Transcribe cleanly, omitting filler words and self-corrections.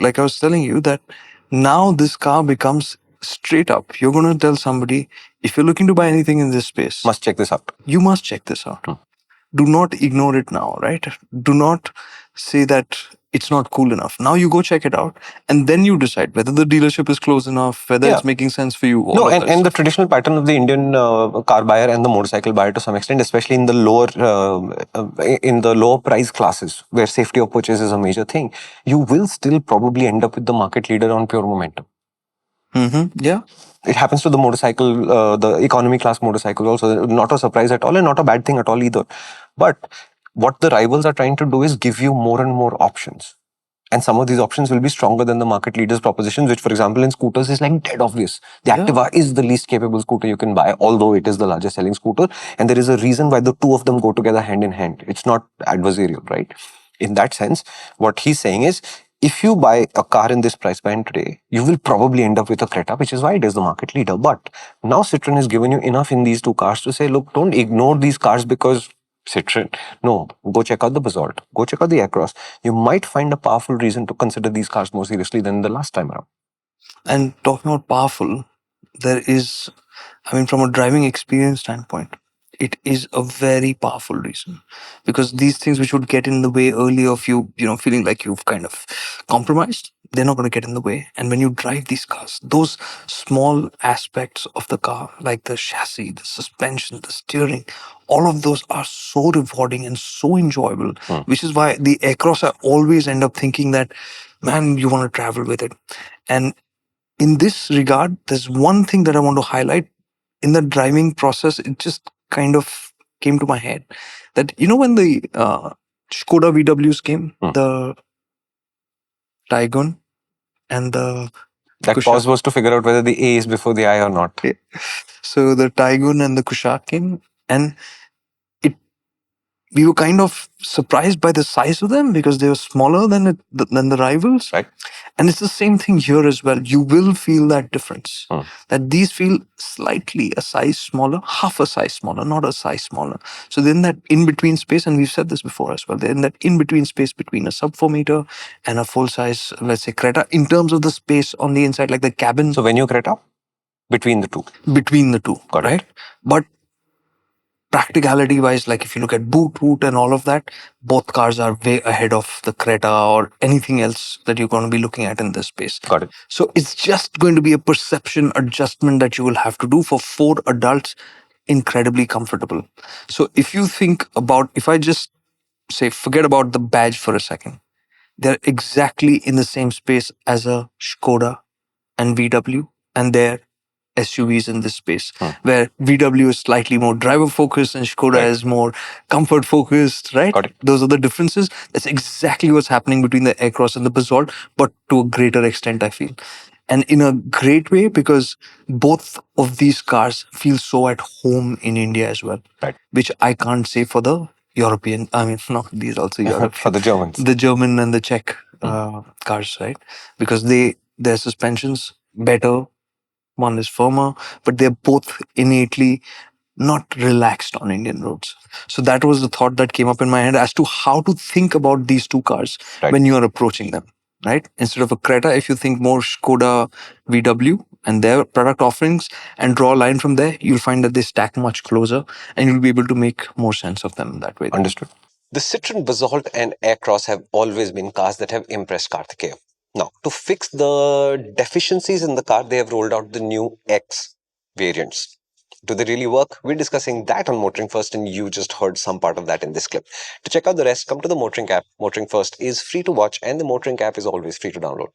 like I was telling you, that now this car becomes straight up. You're going to tell somebody, if you're looking to buy anything in this space, Must check this out. you must check this out. Do not ignore it now, right? Do not say that it's not cool enough. Now you go check it out, and then you decide whether the dealership is close enough, whether it's making sense for you. No, and the traditional pattern of the Indian car buyer and the motorcycle buyer to some extent, especially in the lower price classes where safety of purchase is a major thing, you will still probably end up with the market leader on pure momentum. Yeah. It happens to the motorcycle, the economy class motorcycles also. Not a surprise at all, and not a bad thing at all either. But what the rivals are trying to do is give you more and more options. And some of these options will be stronger than the market leader's propositions, which, for example, in scooters is like dead obvious. The Activa is the least capable scooter you can buy, although it is the largest selling scooter. And there is a reason why the two of them go together hand in hand. It's not adversarial, right? In that sense, what he's saying is, if you buy a car in this price band today, you will probably end up with a Creta, which is why it is the market leader. But now Citroen has given you enough in these two cars to say, look, don't ignore these cars because Citroen. No, go check out the Basalt. Go check out the Aircross. You might find a powerful reason to consider these cars more seriously than the last time around. And talking about powerful, there is, from a driving experience standpoint, it is a very powerful reason, because these things which would get in the way earlier of you, feeling like you've kind of compromised, they're not going to get in the way. And when you drive these cars, those small aspects of the car, like the chassis, the suspension, the steering, all of those are so rewarding and so enjoyable, which is why the Aircross, I always end up thinking that, man, you want to travel with it. And in this regard, there's one thing that I want to highlight. In the driving process, it just kind of came to my head that, when the Skoda VWs came, the Taygun and the That Kushaq. pause was to figure out whether the A is before the I or not. So the Taygun and the Kushaq came, and we were kind of surprised by the size of them because they were smaller than the rivals. Right. And it's the same thing here as well. You will feel that difference. That these feel slightly a size smaller, half a size smaller, not a size smaller. So then that in-between space, and we've said this before as well, they're in that in-between space between a sub 4 meter and a full-size, let's say, Creta, in terms of the space on the inside, like the cabin. So when you Creta? Between the two. Between the two, Got right? But practicality wise, like if you look at boot root and all of that, both cars are way ahead of the Creta or anything else that you're going to be looking at in this space. Got it. So it's just going to be a perception adjustment that you will have to do for 4 adults, incredibly comfortable. So if you think about, if I just say, forget about the badge for a second, they're exactly in the same space as a Skoda and VW, and they're SUVs in this space, where VW is slightly more driver focused and Skoda is more comfort focused, right? Those are the differences. That's exactly what's happening between the Aircross and the Basalt, but to a greater extent, I feel. And in a great way, because both of these cars feel so at home in India as well, which I can't say for the European, these also European. For the Germans. The German and the Czech cars, right? Because their suspension's better, one is firmer, but they're both innately not relaxed on Indian roads. So that was the thought that came up in my head as to how to think about these two cars when you are approaching them, right? Instead of a Creta, if you think more Skoda VW and their product offerings and draw a line from there, you'll find that they stack much closer and you'll be able to make more sense of them that way. Understood. The Citroen Basalt and Aircross have always been cars that have impressed Kartikeya. Now, to fix the deficiencies in the car, they have rolled out the new X variants. Do they really work? We're discussing that on MotorInc First, and you just heard some part of that in this clip. To check out the rest, come to the MotorInc app. MotorInc First is free to watch, and the MotorInc app is always free to download.